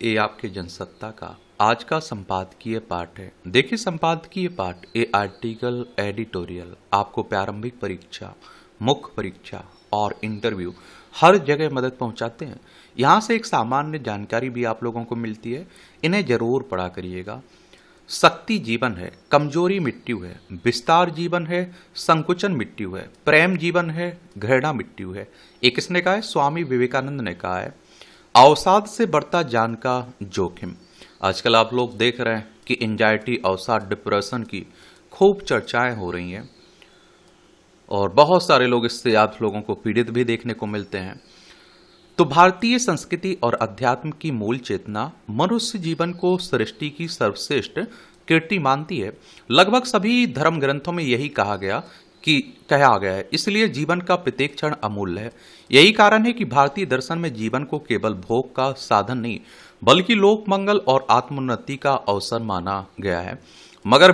ये आपके जनसत्ता का आज का संपादकीय पाठ है। देखिए, संपादकीय पाठ ये आर्टिकल, एडिटोरियल आपको प्रारंभिक परीक्षा, मुख्य परीक्षा और इंटरव्यू हर जगह मदद पहुंचाते हैं। यहाँ से एक सामान्य जानकारी भी आप लोगों को मिलती है, इन्हें जरूर पढ़ा करिएगा। शक्ति जीवन है, कमजोरी मृत्यु है, विस्तार जीवन है, संकुचन मृत्यु है, प्रेम जीवन है, घृणा मृत्यु है। ये किसने कहा है? स्वामी विवेकानंद ने कहा है। अवसाद से बढ़ता जान का जोखिम। आजकल आप लोग देख रहे हैं कि एंजाइटी, अवसाद, डिप्रेशन की खूब चर्चाएं हो रही हैं और बहुत सारे लोग इससे आप लोगों को पीड़ित भी देखने को मिलते हैं। तो भारतीय संस्कृति और अध्यात्म की मूल चेतना मनुष्य जीवन को सृष्टि की सर्वश्रेष्ठ कीर्ति मानती है। लगभग सभी धर्म ग्रंथों में यही कहा गया है, इसलिए जीवन का प्रत्येक क्षण अमूल्य है। यही कारण है कि भारतीय दर्शन में जीवन को केवल भोग का साधन नहीं, बल्कि लोक मंगल और आत्मोन्नति का अवसर माना गया है। मगर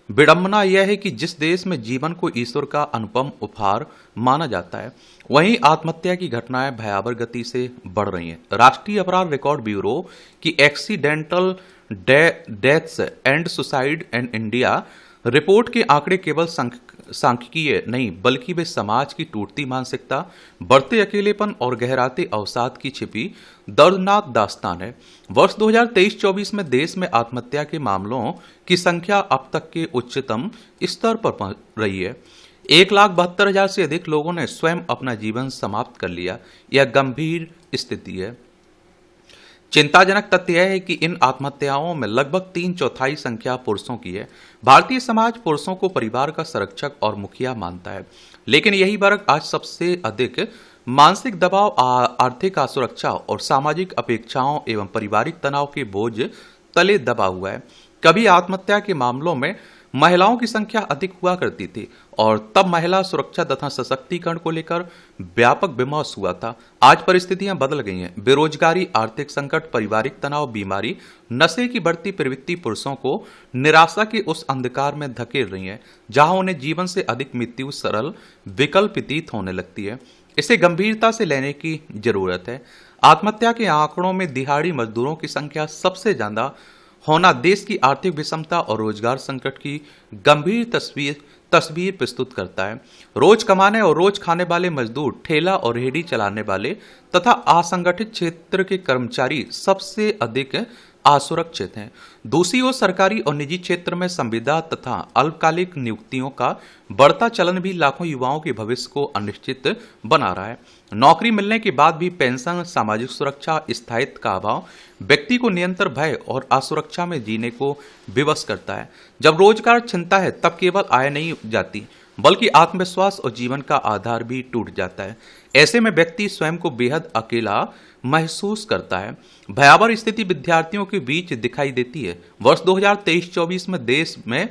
विडंबना यह है कि जिस देश में जीवन को ईश्वर का अनुपम उपहार माना जाता है, वहीं आत्महत्या की घटनाएं भयावह गति से बढ़ रही हैं। राष्ट्रीय अपराध रिकॉर्ड ब्यूरो की accidental deaths and suicide in India report के आंकड़े केवल सांख्यिकीय नहीं, बल्कि वे समाज की टूटती मानसिकता, बढ़ते अकेलेपन और गहराते अवसाद की छिपी दर्दनाक दास्तान है। वर्ष 2023-24 में देश में आत्महत्या के मामलों की संख्या अब तक के उच्चतम स्तर पर पहुंच रही है। 1,72,000 से अधिक लोगों ने स्वयं अपना जीवन समाप्त कर लिया। यह गंभीर स्थिति है। चिंताजनक तथ्य यह है कि इन आत्महत्याओं में लगभग 3/4 संख्या पुरुषों की है। भारतीय समाज पुरुषों को परिवार का संरक्षक और मुखिया मानता है, लेकिन यही वर्ग आज सबसे अधिक मानसिक दबाव, आर्थिक असुरक्षा और सामाजिक अपेक्षाओं एवं पारिवारिक तनाव के बोझ तले दबा हुआ है। कभी आत्महत्या के मामलों में महिलाओं की संख्या अधिक हुआ करती थी और तब महिला सुरक्षा तथा सशक्तिकरण को लेकर व्यापक विमर्श हुआ था। आज परिस्थितियां बदल गई हैं। बेरोजगारी, आर्थिक संकट, पारिवारिक तनाव, बीमारी, नशे की बढ़ती प्रवृत्ति पुरुषों को निराशा के उस अंधकार में धकेल रही है जहां उन्हें जीवन से अधिक मृत्यु सरल विकल्प प्रतीत होने लगती है। इसे गंभीरता से लेने की जरूरत है। आत्महत्या के आंकड़ों में दिहाड़ी मजदूरों की संख्या सबसे ज्यादा होना देश की आर्थिक विषमता और रोजगार संकट की गंभीर तस्वीर प्रस्तुत करता है। रोज कमाने और रोज खाने वाले मजदूर, ठेला और रेहड़ी चलाने वाले तथा असंगठित क्षेत्र के कर्मचारी सबसे अधिक असुरक्षित हैं। दूसरी ओर सरकारी और निजी क्षेत्र में संविदा तथा अल्पकालिक नियुक्तियों का बढ़ता चलन भी लाखों युवाओं के भविष्य को अनिश्चित बना रहा है। नौकरी मिलने के बाद भी पेंशन, सामाजिक सुरक्षा, स्थायित्व का अभाव व्यक्ति को निरंतर भय और असुरक्षा में जीने को विवश करता है। जब रोजगार छिनता है तब केवल आय नहीं जाती, बल्कि आत्मविश्वास और जीवन का आधार भी टूट जाता है। ऐसे में व्यक्ति स्वयं को बेहद अकेला महसूस करता है। भयावह स्थिति विद्यार्थियों के बीच दिखाई देती है। वर्ष 2023-24 में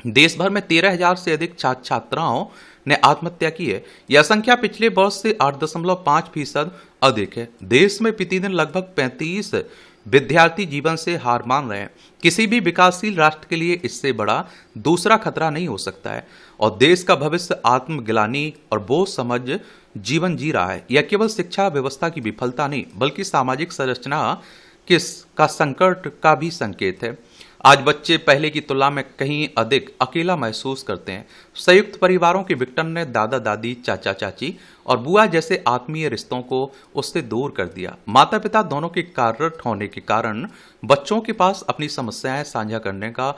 देश भर में 13,000 से अधिक छात्राओं ने आत्महत्या की है। यह संख्या पिछले वर्ष से 8.5% अधिक है। देश में प्रतिदिन लगभग 35 विद्यार्थी जीवन से हार मान रहे हैं। किसी भी विकासशील राष्ट्र के लिए इससे बड़ा दूसरा खतरा नहीं हो सकता है और देश का भविष्य आत्मग्लानि और बोझ समझ जीवन जी रहा है। यह केवल शिक्षा व्यवस्था की विफलता नहीं, बल्कि सामाजिक संरचना का संकट का भी संकेत है। आज बच्चे पहले की तुलना में कहीं अधिक अकेला महसूस करते हैं। संयुक्त परिवारों के विघटन ने दादा दादी, चाचा चाची और बुआ जैसे आत्मीय रिश्तों को उससे दूर कर दिया। माता पिता दोनों के कार्यरत होने के कारण बच्चों के पास अपनी समस्याएं साझा करने का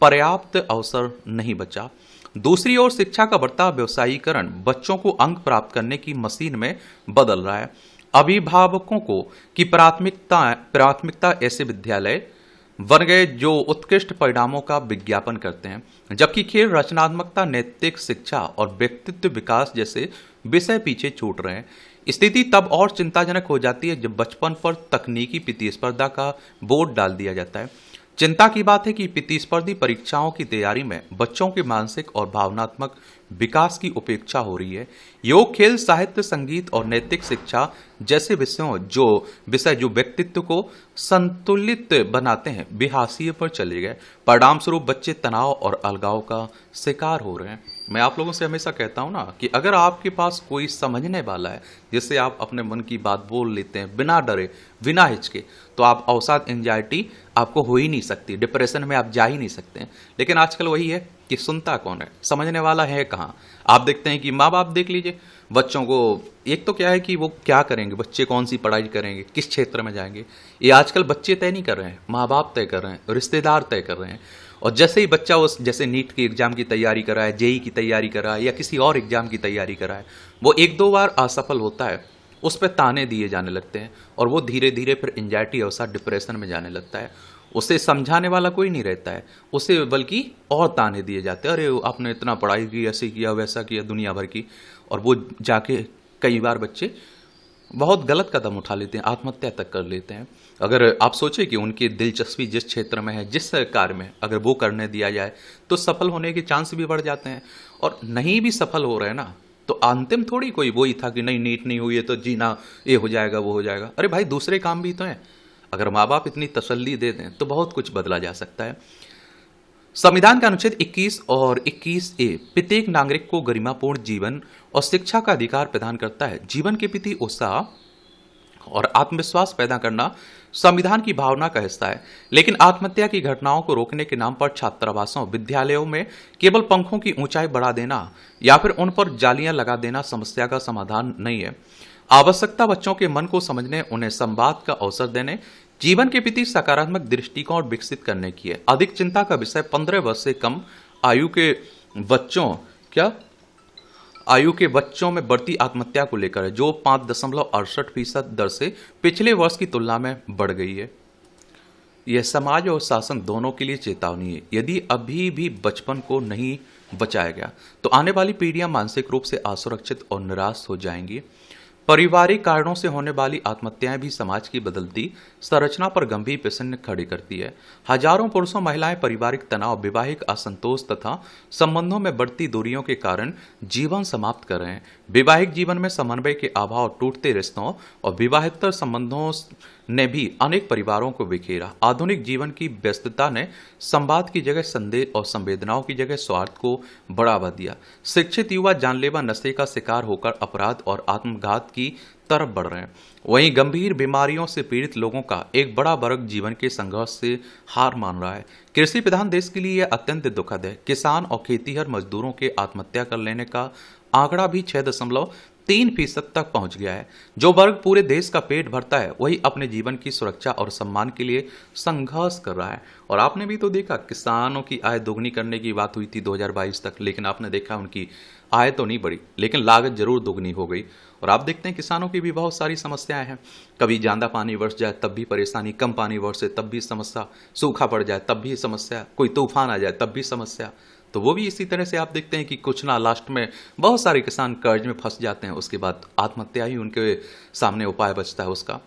पर्याप्त अवसर नहीं बचा। दूसरी ओर शिक्षा का बढ़ता व्यवसायीकरण बच्चों को अंक प्राप्त करने की मशीन में बदल रहा है। अभिभावकों को की प्राथमिकता ऐसे विद्यालय बन गए जो उत्कृष्ट परिणामों का विज्ञापन करते हैं, जबकि खेल, रचनात्मकता, नैतिक शिक्षा और व्यक्तित्व विकास जैसे विषय पीछे छूट रहे हैं। स्थिति तब और चिंताजनक हो जाती है जब बचपन पर तकनीकी प्रतिस्पर्धा का बोर्ड डाल दिया जाता है। चिंता की बात है कि प्रतिस्पर्धी परीक्षाओं की तैयारी में बच्चों के मानसिक और भावनात्मक विकास की उपेक्षा हो रही है। योग, खेल, साहित्य, संगीत और नैतिक शिक्षा जैसे विषय जो व्यक्तित्व को संतुलित बनाते हैं, वे हाशिए पर चले गए। परिणाम स्वरूप बच्चे तनाव और अलगाव का शिकार हो रहे हैं। मैं आप लोगों से हमेशा कहता हूं ना कि अगर आपके पास कोई समझने वाला है जिससे आप अपने मन की बात बोल लेते हैं बिना डरे बिना हिचके, तो आप अवसाद एंजाइटी आपको हो ही नहीं सकती, डिप्रेशन में आप जा ही नहीं सकते हैं। लेकिन आजकल वही है कि सुनता कौन है, समझने वाला है कहाँ। आप देखते हैं कि माँ बाप देख लीजिए बच्चों को, एक तो क्या है कि वो क्या करेंगे, बच्चे कौन सी पढ़ाई करेंगे, किस क्षेत्र में जाएंगे, ये आजकल बच्चे तय नहीं कर रहे हैं, माँ बाप तय कर रहे हैं, रिश्तेदार तय कर रहे हैं। और जैसे ही बच्चा उस जैसे नीट की एग्जाम की तैयारी कर रहा है, जेई की तैयारी कर रहा है या किसी और एग्जाम की तैयारी कर रहा है, वो एक दो बार असफल होता है, उस पर ताने दिए जाने लगते हैं और वो धीरे धीरे फिर एंजाइटी अवसाद डिप्रेशन में जाने लगता है। उसे समझाने वाला कोई नहीं रहता है, उसे बल्कि और ताने दिए जाते हैं, अरे आपने इतना पढ़ाई की, ऐसे किया वैसा किया, दुनिया भर की। और वो जाके कई बार बच्चे बहुत गलत कदम उठा लेते हैं, आत्महत्या तक कर लेते हैं। अगर आप सोचें कि उनकी दिलचस्पी जिस क्षेत्र में है, जिस कार्य में, अगर वो करने दिया जाए तो सफल होने के चांस भी बढ़ जाते हैं। और नहीं भी सफल हो रहे हैं ना, तो अंतिम थोड़ी कोई वही था कि नहीं नीट नहीं हुई है तो जीना ये हो जाएगा वो हो जाएगा। अरे भाई दूसरे काम भी तो हैं। अगर माँ बाप इतनी तसल्ली दे दें तो बहुत कुछ बदला जा सकता है। संविधान का अनुच्छेद 21 और 21A प्रत्येक नागरिक को गरिमापूर्ण जीवन और शिक्षा का अधिकार प्रदान करता है। जीवन के प्रति उत्साह और आत्मविश्वास पैदा करना संविधान की भावना का हिस्सा है। लेकिन आत्महत्या की घटनाओं को रोकने के नाम पर छात्रावासों, विद्यालयों में केवल पंखों की ऊंचाई बढ़ा देना या फिर उन पर जालियां लगा देना समस्या का समाधान नहीं है। आवश्यकता बच्चों के मन को समझने, उन्हें संवाद का अवसर देने, जीवन के प्रति सकारात्मक दृष्टिकोण विकसित करने की है। अधिक चिंता का विषय 15 वर्ष से कम आयु के बच्चों आयु के बच्चों में बढ़ती आत्महत्या को लेकर है, जो 5.68% दर से पिछले वर्ष की तुलना में बढ़ गई है। यह समाज और शासन दोनों के लिए चेतावनी है। यदि अभी भी बचपन को नहीं बचाया गया तो आने वाली पीढ़ियां मानसिक रूप से असुरक्षित और निराश हो जाएंगी। पारिवारिक कारणों से होने वाली आत्महत्याएं भी समाज की बदलती संरचना पर गंभीर प्रश्न खड़ी करती है। हजारों पुरुषों महिलाएं पारिवारिक तनाव, वैवाहिक असंतोष तथा संबंधों में बढ़ती दूरियों के कारण जीवन समाप्त कर रहे हैं। वैवाहिक जीवन में समन्वय के अभाव, टूटते रिश्तों और विवाहेतर संबंधों ने भी अनेक परिवारों को बिखेरा। आधुनिक जीवन की व्यस्तता ने संवाद की जगह संदेह और संवेदनाओं की जगह स्वार्थ को बढ़ावा दिया। शिक्षित युवा जानलेवा नशे का शिकार होकर अपराध और आत्मघात की तरफ बढ़ रहे हैं। वहीं गंभीर बीमारियों से पीड़ित लोगों का एक बड़ा वर्ग जीवन के संघर्ष से हार मान रहा है। कृषि प्रधान देश के लिए यह अत्यंत दुखद है। किसान और खेतीहर मजदूरों के आत्महत्या कर लेने का आंकड़ा भी 6.3% तक पहुंच गया है। जो वर्ग पूरे देश का पेट भरता है वही अपने जीवन की सुरक्षा और सम्मान के लिए संघर्ष कर रहा है। और आपने भी तो देखा, किसानों की आय दोगुनी करने की बात हुई थी 2022 तक, लेकिन आपने देखा उनकी आय तो नहीं बढ़ी, लेकिन लागत जरूर दोगुनी हो गई। और आप देखते हैं किसानों की भी बहुत सारी समस्याएं हैं। कभी ज्यादा पानी बरस जाए तब भी परेशानी, कम पानी बरसे तब भी समस्या, सूखा पड़ जाए तब भी समस्या, कोई तूफान आ जाए तब भी समस्या। तो वो भी इसी तरह से आप देखते हैं कि कुछ ना लास्ट में बहुत सारे किसान कर्ज में फंस जाते हैं, उसके बाद आत्महत्या ही उनके सामने उपाय बचता है उसका।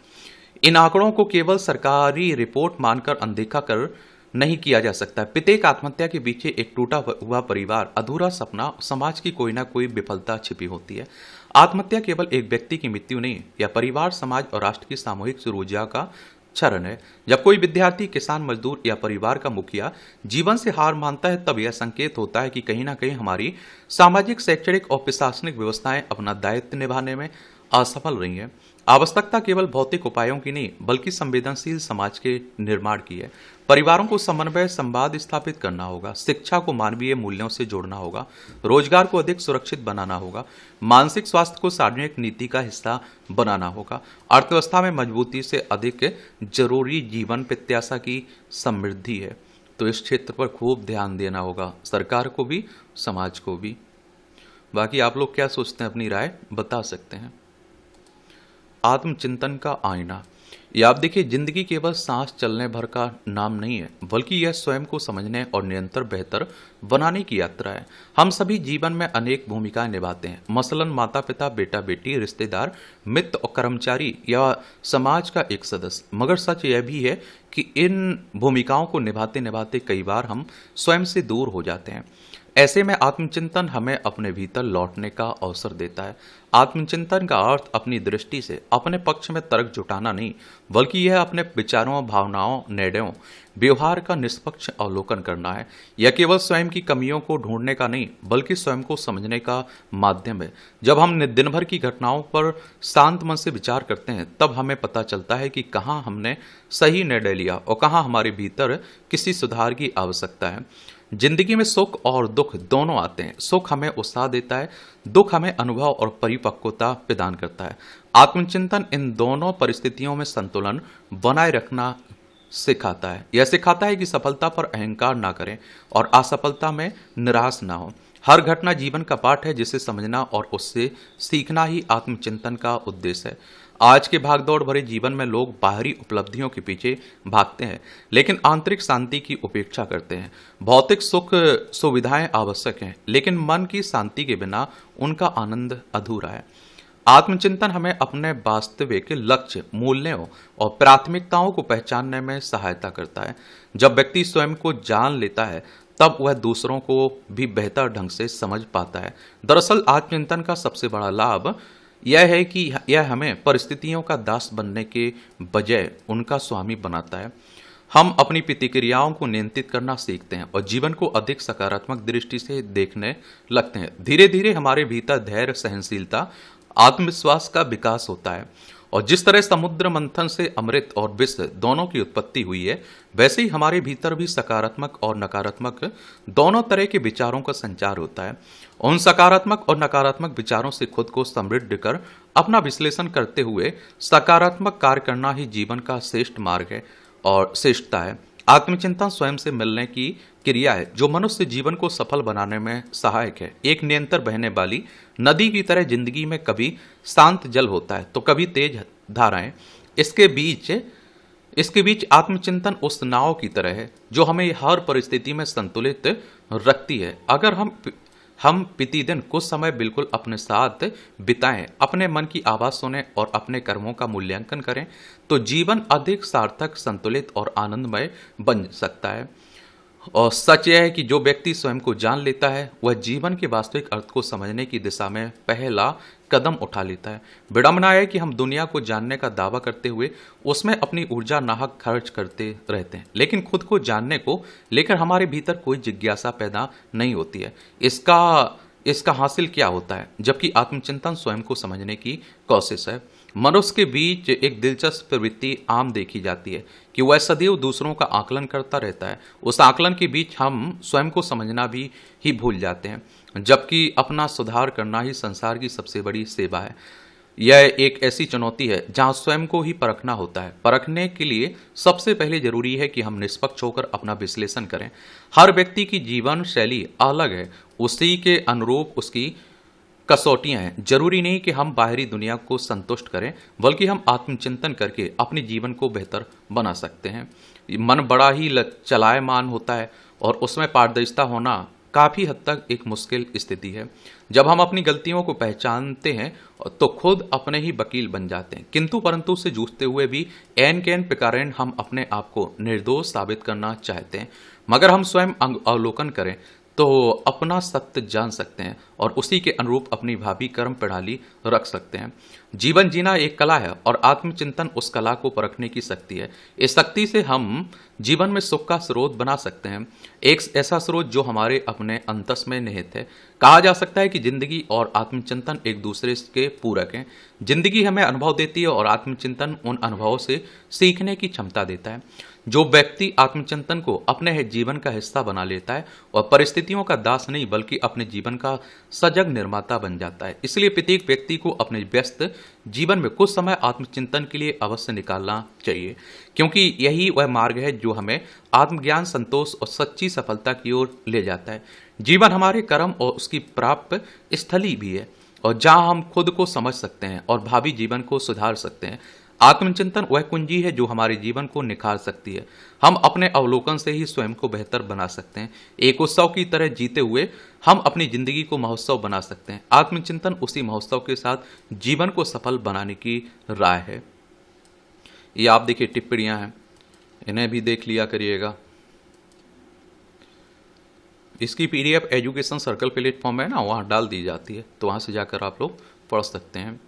इन आंकड़ों को केवल सरकारी रिपोर्ट मानकर अनदेखा कर नहीं किया जा सकता। प्रत्येक आत्महत्या के पीछे एक टूटा हुआ परिवार, अधूरा सपना, समाज की कोई ना कोई विफलता छिपी होती है। आत्महत्या केवल एक व्यक्ति की मृत्यु नहीं, यह परिवार, समाज और राष्ट्र की सामूहिक ऊर्जा का क्षरण है। जब कोई विद्यार्थी, किसान, मजदूर या परिवार का मुखिया जीवन से हार मानता है, तब यह संकेत होता है कि कहीं ना कहीं हमारी सामाजिक, शैक्षणिक और प्रशासनिक व्यवस्थाएं अपना दायित्व निभाने में असफल रही हैं। आवश्यकता केवल भौतिक उपायों की नहीं, बल्कि संवेदनशील समाज के निर्माण की है। परिवारों को समन्वय, संवाद स्थापित करना होगा, शिक्षा को मानवीय मूल्यों से जोड़ना होगा, रोजगार को अधिक सुरक्षित बनाना होगा, मानसिक स्वास्थ्य को सार्वजनिक नीति का हिस्सा बनाना होगा। अर्थव्यवस्था में मजबूती से अधिक जरूरी जीवन प्रत्याशा की समृद्धि है। तो इस क्षेत्र पर खूब ध्यान देना होगा, सरकार को भी, समाज को भी। बाकी आप लोग क्या सोचते हैं, अपनी राय बता सकते हैं। आत्मचिंतन का आईना। ये आप देखिए, जिंदगी केवल सांस चलने भर का नाम नहीं है, बल्कि यह स्वयं को समझने और निरंतर बेहतर बनाने की यात्रा है। हम सभी जीवन में अनेक भूमिकाएं निभाते हैं, मसलन माता पिता, बेटा बेटी, रिश्तेदार, मित्र और कर्मचारी या समाज का एक सदस्य। मगर सच यह भी है कि इन भूमिकाओं को निभाते निभाते कई बार हम स्वयं से दूर हो जाते हैं। ऐसे में आत्मचिंतन हमें अपने भीतर लौटने का अवसर देता है। आत्मचिंतन का अर्थ अपनी दृष्टि से अपने पक्ष में तर्क जुटाना नहीं, बल्कि यह अपने विचारों, भावनाओं, निर्णयों, व्यवहार का निष्पक्ष अवलोकन करना है। यह केवल स्वयं की कमियों को ढूंढने का नहीं, बल्कि स्वयं को समझने का माध्यम है। जब हम दिन भर की घटनाओं पर शांत मन से विचार करते हैं, तब हमें पता चलता है कि कहाँ हमने सही निर्णय लिया और कहाँ हमारे भीतर किसी सुधार की आवश्यकता है। जिंदगी में सुख और दुख दोनों आते हैं। सुख हमें उत्साह देता है, दुख हमें अनुभव और परिपक्वता प्रदान करता है। आत्मचिंतन इन दोनों परिस्थितियों में संतुलन बनाए रखना सिखाता है। यह सिखाता है कि सफलता पर अहंकार ना करें और असफलता में निराश ना हो। हर घटना जीवन का पाठ है, जिसे समझना और उससे सीखना ही आत्मचिंतन का उद्देश्य है। आज के भागदौड़ भरे जीवन में लोग बाहरी उपलब्धियों के पीछे भागते हैं, लेकिन आंतरिक शांति की उपेक्षा करते हैं। भौतिक सुख सुविधाएं आवश्यक हैं, लेकिन मन की शांति के बिना उनका आनंद अधूरा है। आत्मचिंतन हमें अपने वास्तविक लक्ष्य, मूल्यों और प्राथमिकताओं को पहचानने में सहायता करता है। जब व्यक्ति स्वयं को जान लेता है, तब वह दूसरों को भी बेहतर ढंग से समझ पाता है। दरअसल आत्मचिंतन का सबसे बड़ा लाभ यह है कि यह हमें परिस्थितियों का दास बनने के बजाय उनका स्वामी बनाता है। हम अपनी प्रतिक्रियाओं को नियंत्रित करना सीखते हैं और जीवन को अधिक सकारात्मक दृष्टि से देखने लगते हैं। धीरे धीरे हमारे भीतर धैर्य, सहनशीलता, आत्मविश्वास का विकास होता है। और जिस तरह समुद्र मंथन से अमृत और विष दोनों की उत्पत्ति हुई है, वैसे ही हमारे भीतर भी सकारात्मक और नकारात्मक दोनों तरह के विचारों का संचार होता है। उन सकारात्मक और नकारात्मक विचारों से खुद को समृद्ध कर अपना विश्लेषण करते हुए सकारात्मक कार्य करना ही जीवन का श्रेष्ठ मार्ग है और श्रेष्ठता है। आत्मचिंतन स्वयं से मिलने की क्रिया है, जो मनुष्य जीवन को सफल बनाने में सहायक है। एक निरंतर बहने वाली नदी की तरह जिंदगी में कभी शांत जल होता है तो कभी तेज धाराएं। इसके बीच आत्मचिंतन उस नाव की तरह है, जो हमें हर परिस्थिति में संतुलित रखती है। अगर हम प्रतिदिन कुछ समय बिल्कुल अपने साथ बिताएं, अपने मन की आवाज सुने और अपने कर्मों का मूल्यांकन करें, तो जीवन अधिक सार्थक, संतुलित और आनंदमय बन सकता है। और सच यह है कि जो व्यक्ति स्वयं को जान लेता है, वह जीवन के वास्तविक अर्थ को समझने की दिशा में पहला कदम उठा लेता है। विडंबना है कि हम दुनिया को जानने का दावा करते हुए उसमें अपनी ऊर्जा नाहक खर्च करते रहते हैं, लेकिन खुद को जानने को लेकर हमारे भीतर कोई जिज्ञासा पैदा नहीं होती है। इसका हासिल क्या होता है, जबकि आत्मचिंतन स्वयं को समझने की कोशिश है। मनुष्य के बीच एक दिलचस्प प्रवृत्ति आम देखी जाती है कि वह सदैव दूसरों का आकलन करता रहता है। उस आकलन के बीच हम स्वयं को समझना भी ही भूल जाते हैं, जबकि अपना सुधार करना ही संसार की सबसे बड़ी सेवा है। यह एक ऐसी चुनौती है जहां स्वयं को ही परखना होता है। परखने के लिए सबसे पहले जरूरी है कि हम निष्पक्ष होकर अपना विश्लेषण करें। हर व्यक्ति की जीवन शैली अलग है, उसी के अनुरूप उसकी कसौटियां हैं। जरूरी नहीं कि हम बाहरी दुनिया को संतुष्ट करें, बल्कि हम आत्मचिंतन करके अपने जीवन को बेहतर बना सकते हैं। मन बड़ा ही चलायमान होता है और उसमें पारदर्शिता होना काफी हद तक एक मुश्किल स्थिति है। जब हम अपनी गलतियों को पहचानते हैं तो खुद अपने ही वकील बन जाते हैं, किंतु परंतु से जूझते हुए भी एन कैन प्रकारेण हम अपने आप को निर्दोष साबित करना चाहते हैं। मगर हम स्वयं अवलोकन करें तो अपना सत्य जान सकते हैं और उसी के अनुरूप अपनी भावी कर्म प्रणाली रख सकते हैं। जीवन जीना एक कला है और आत्मचिंतन उस कला को परखने की शक्ति है। इस शक्ति से हम जीवन में सुख का स्रोत बना सकते हैं, एक ऐसा स्रोत जो हमारे अपने अंतस में निहित है। कहा जा सकता है कि जिंदगी और आत्मचिंतन एक दूसरे के पूरक हैं। जिंदगी हमें अनुभव देती है और आत्मचिंतन उन अनुभवों से सीखने की क्षमता देता है। जो व्यक्ति आत्मचिंतन को अपने जीवन का हिस्सा बना लेता है और परिस्थितियों का दास नहीं, बल्कि अपने जीवन का सजग निर्माता बन जाता है। इसलिए प्रत्येक व्यक्ति को अपने व्यस्त जीवन में कुछ समय आत्मचिंतन के लिए अवश्य निकालना चाहिए, क्योंकि यही वह मार्ग है जो हमें आत्मज्ञान, संतोष और सच्ची सफलता की ओर ले जाता है। जीवन हमारे कर्म और उसकी प्राप्त स्थली भी है, और जहां हम खुद को समझ सकते हैं और भावी जीवन को सुधार सकते हैं। आत्मचिंतन वह कुंजी है जो हमारे जीवन को निखार सकती है। हम अपने अवलोकन से ही स्वयं को बेहतर बना सकते हैं। एक उत्सव की तरह जीते हुए हम अपनी जिंदगी को महोत्सव बना सकते हैं। आत्मचिंतन उसी महोत्सव के साथ जीवन को सफल बनाने की राह है। ये आप देखिए टिप्पणियां हैं, इन्हें भी देख लिया करिएगा। इसकी पीडीएफ एजुकेशन सर्कल प्लेटफॉर्म है ना, वहाँ डाल दी जाती है, तो वहाँ से जाकर आप लोग पढ़ सकते हैं।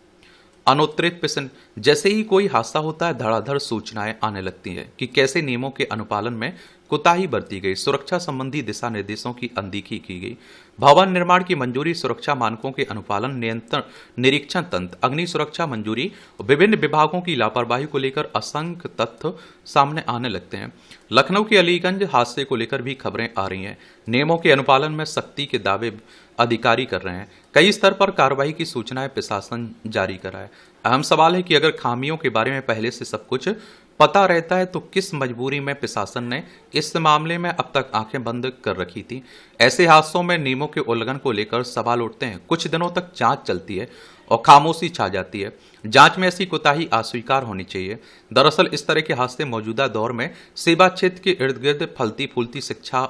अनुत्तरित प्रश्न, जैसे ही कोई हादसा होता है धड़ाधड़ सूचनाएं आने लगती हैं कि कैसे नियमों के अनुपालन में कोताही बरती गई, सुरक्षा संबंधी दिशा निर्देशों की अनदेखी की गई, भवन निर्माण की मंजूरी, सुरक्षा मानकों के अनुपालन, नियंत्रण निरीक्षण तंत्र, अग्नि सुरक्षा मंजूरी, विभिन्न विभागों की लापरवाही को लेकर असंख्य तथ्य सामने आने लगते हैं। लखनऊ के अलीगंज हादसे को लेकर भी खबरें आ रही हैं। नियमों के अनुपालन में सख्ती के दावे अधिकारी कर रहे हैं। कई स्तर पर कार्रवाई की सूचनाएं प्रशासन जारी कर रहा है। अहम सवाल है कि अगर खामियों के बारे में पहले से सब कुछ पता रहता है तो किस मजबूरी में प्रशासन ने इस मामले में अब तक आंखें बंद कर रखी थी। ऐसे हादसों में नियमों के उल्लंघन को लेकर सवाल उठते हैं। कुछ दिनों तक जांच चलती है और खामोशी छा जाती है। जांच में ऐसी कोताही अस्वीकार होनी चाहिए। दरअसल इस तरह के हादसे मौजूदा दौर में सेवा क्षेत्र के इर्द गिर्द फलती फूलती शिक्षा,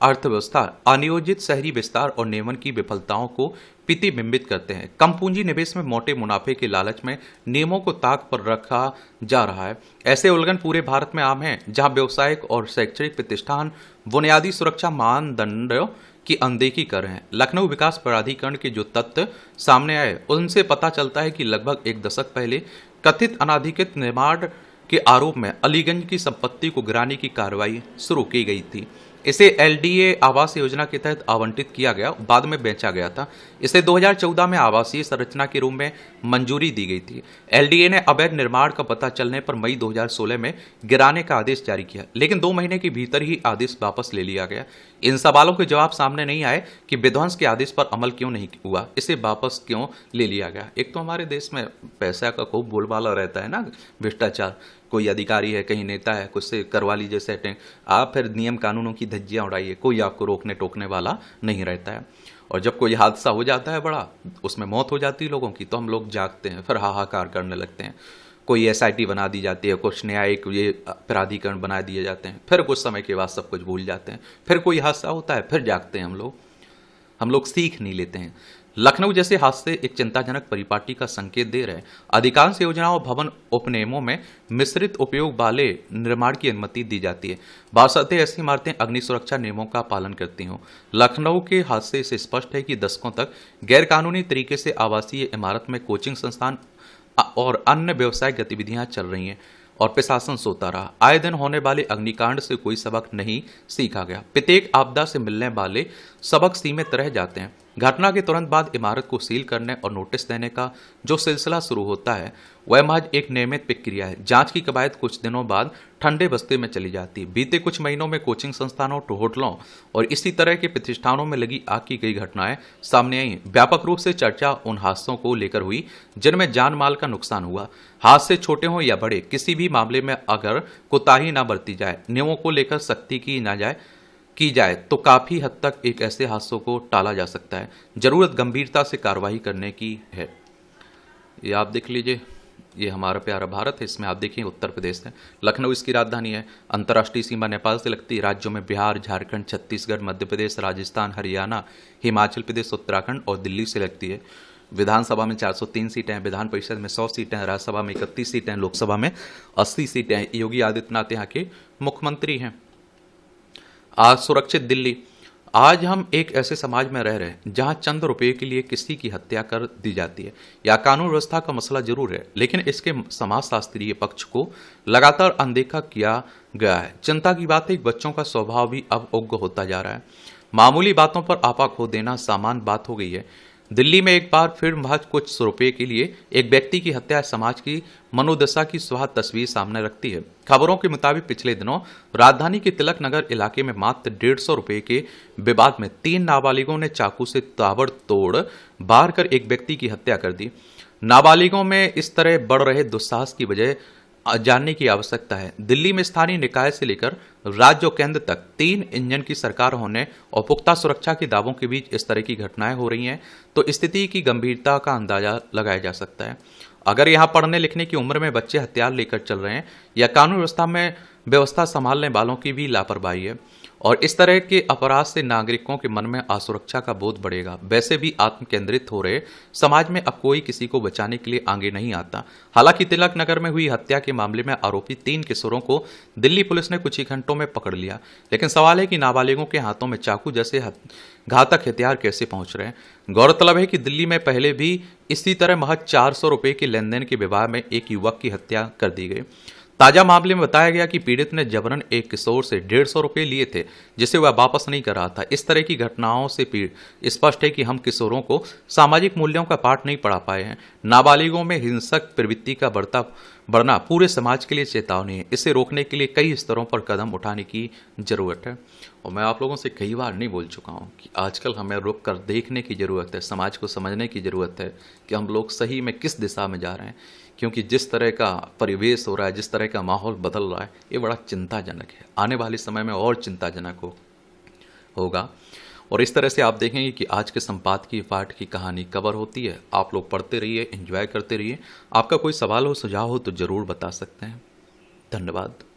अर्थव्यवस्था, अनियोजित शहरी विस्तार और नियमन की विफलताओं को प्रतिबिंबित करते हैं। कम पूंजी निवेश में मोटे मुनाफे के लालच में नियमों को ताक पर रखा जा रहा है। ऐसे उल्लंघन पूरे भारत में आम हैं, जहां व्यावसायिक और शैक्षणिक प्रतिष्ठान बुनियादी सुरक्षा मानदंडों की अनदेखी कर रहे हैं। लखनऊ विकास प्राधिकरण के जो तथ्य सामने आए उनसे पता चलता है कि लगभग एक दशक पहले कथित अनाधिकृत निर्माण के आरोप में अलीगंज की संपत्ति को गिराने की कार्रवाई शुरू की गई थी। इसे एलडीए आवास योजना के तहत आवंटित किया गया, बाद में बेचा गया था। इसे 2014 में आवासीय संरचना के रूप में मंजूरी दी गई थी। एलडीए ने अवैध निर्माण का पता चलने पर मई 2016 में गिराने का आदेश जारी किया, लेकिन 2 महीने के भीतर ही आदेश वापस ले लिया गया। इन सवालों के जवाब सामने नहीं आए कि विध्वंस के आदेश पर अमल क्यों नहीं हुआ, इसे वापस क्यों ले लिया गया। एक तो हमारे देश में पैसा का खूब बोलबाला रहता है ना, भ्रष्टाचार, कोई अधिकारी है, कहीं नेता है, कुछ से करवा लीजिए सेटिंग, आप फिर नियम कानूनों की धज्जियां उड़ाइए, कोई आपको रोकने टोकने वाला नहीं रहता है। और जब कोई हादसा हो जाता है बड़ा, उसमें मौत हो जाती है लोगों की, तो हम लोग जागते हैं, फिर हाहाकार करने लगते हैं। कोई एसआईटी बना दी जाती है, कुछ न्यायिक ये प्राधिकरण बना दिए जाते हैं, फिर कुछ समय के बाद सब कुछ भूल जाते हैं। फिर कोई हादसा होता है, फिर जागते हैं हम लोग सीख नहीं लेते हैं। लखनऊ जैसे हादसे एक चिंताजनक परिपाटी का संकेत दे रहे हैं। अधिकांश योजनाओं भवन उपनियमों में मिश्रित उपयोग वाले निर्माण की अनुमति दी जाती है, बशर्ते ऐसी इमारतें अग्नि सुरक्षा नियमों का पालन करती हों। लखनऊ के हादसे से स्पष्ट है कि दशकों तक गैरकानूनी तरीके से आवासीय इमारत में कोचिंग संस्थान और अन्य व्यवसायिक गतिविधियां चल रही हैं और प्रशासन सोता रहा। आए दिन होने वाले अग्निकांड से कोई सबक नहीं सीखा गया। प्रत्येक आपदा से मिलने वाले सबक सीमित रह जाते हैं। घटना के तुरंत बाद इमारत को सील करने और नोटिस देने का जो सिलसिला शुरू होता है वह महज एक नियमित प्रक्रिया है। जांच की कवायद कुछ दिनों बाद ठंडे बस्ते में चली जाती है। बीते कुछ महीनों में कोचिंग संस्थानों, होटलों और इसी तरह के प्रतिष्ठानों में लगी आग की कई घटनाएं सामने आई। व्यापक रूप से चर्चा उन हादसों को लेकर हुई जिनमें जान माल का नुकसान हुआ। हादसे छोटे हों या बड़े, किसी भी मामले में अगर कोताही न बरती जाए, नियमों को लेकर सख्ती की जाए तो काफी हद तक एक ऐसे हादसों को टाला जा सकता है। जरूरत गंभीरता से कार्रवाई करने की है। ये आप देख लीजिए, ये हमारा प्यारा भारत है, इसमें आप देखिए उत्तर प्रदेश है, लखनऊ इसकी राजधानी है। अंतर्राष्ट्रीय सीमा नेपाल से लगती है। राज्यों में बिहार, झारखंड, छत्तीसगढ़, मध्य प्रदेश, राजस्थान, हरियाणा, हिमाचल प्रदेश, उत्तराखंड और दिल्ली से लगती है। विधानसभा में 403 सीटें हैं, विधान परिषद में 100 सीटें हैं, राज्यसभा में 31 सीटें हैं, लोकसभा में 80 सीटें हैं। योगी आदित्यनाथ यहाँ के मुख्यमंत्री हैं। आज सुरक्षित दिल्ली। आज हम एक ऐसे समाज में रह रहे हैं जहां चंद रुपए के लिए किसी की हत्या कर दी जाती है। यह कानून व्यवस्था का मसला जरूर है, लेकिन इसके समाजशास्त्रीय पक्ष को लगातार अनदेखा किया गया है। चिंता की बात है कि बच्चों का स्वभाव भी अब उग्र होता जा रहा है। मामूली बातों पर आपा खो देना सामान्य बात हो गई है। दिल्ली में एक बार फिर महज कुछ रुपए के लिए एक व्यक्ति की हत्या समाज की मनोदशा की स्वाह तस्वीर सामने रखती है। खबरों के मुताबिक पिछले दिनों राजधानी के तिलक नगर इलाके में मात्र 150 रुपए के विवाद में 3 नाबालिगों ने चाकू से ताबड़तोड़ वार कर एक व्यक्ति की हत्या कर दी। नाबालिगों में इस तरह बढ़ रहे दुस्साहस की वजह जानने की आवश्यकता है। दिल्ली में स्थानीय निकाय से लेकर राज्य और केंद्र तक 3 इंजन की सरकार होने और पुख्ता सुरक्षा के दावों के बीच इस तरह की घटनाएं हो रही हैं, तो स्थिति की गंभीरता का अंदाजा लगाया जा सकता है। अगर यहाँ पढ़ने लिखने की उम्र में बच्चे हथियार लेकर चल रहे हैं या कानून व्यवस्था संभालने वालों की भी लापरवाही है, और इस तरह के अपराध से नागरिकों के मन में असुरक्षा का बोध बढ़ेगा। वैसे भी आत्म केंद्रित हो रहे समाज में अब कोई किसी को बचाने के लिए आगे नहीं आता। हालांकि तिलक नगर में हुई हत्या के मामले में आरोपी 3 किशोरों को दिल्ली पुलिस ने कुछ ही घंटों में पकड़ लिया, लेकिन सवाल है कि नाबालिगों के हाथों में चाकू जैसे घातक हथियार कैसे पहुंच रहे हैं। गौरतलब है कि दिल्ली में पहले भी इसी तरह महज 400 रुपए के लेनदेन के विवाद में एक युवक की हत्या कर दी गई। ताजा मामले में बताया गया कि पीड़ित ने जबरन एक किशोर से 150 रुपए लिए थे, जिसे वह वापस नहीं कर रहा था। इस तरह की घटनाओं से स्पष्ट है कि हम किशोरों को सामाजिक मूल्यों का पाठ नहीं पढ़ा पाए हैं। नाबालिगों में हिंसक प्रवृत्ति का बढ़ना पूरे समाज के लिए चेतावनी है। इसे रोकने के लिए कई स्तरों पर कदम उठाने की जरूरत है। और मैं आप लोगों से कई बार नहीं बोल चुका हूँ कि आजकल हमें रुक कर देखने की ज़रूरत है, समाज को समझने की ज़रूरत है कि हम लोग सही में किस दिशा में जा रहे हैं। क्योंकि जिस तरह का परिवेश हो रहा है, जिस तरह का माहौल बदल रहा है, ये बड़ा चिंताजनक है। आने वाले समय में और चिंताजनक होगा। और इस तरह से आप देखेंगे कि आज के संपादकीय पाठ की कहानी कवर होती है। आप लोग पढ़ते रहिए, एंजॉय करते रहिए। आपका कोई सवाल हो, सुझाव हो तो ज़रूर बता सकते हैं। धन्यवाद।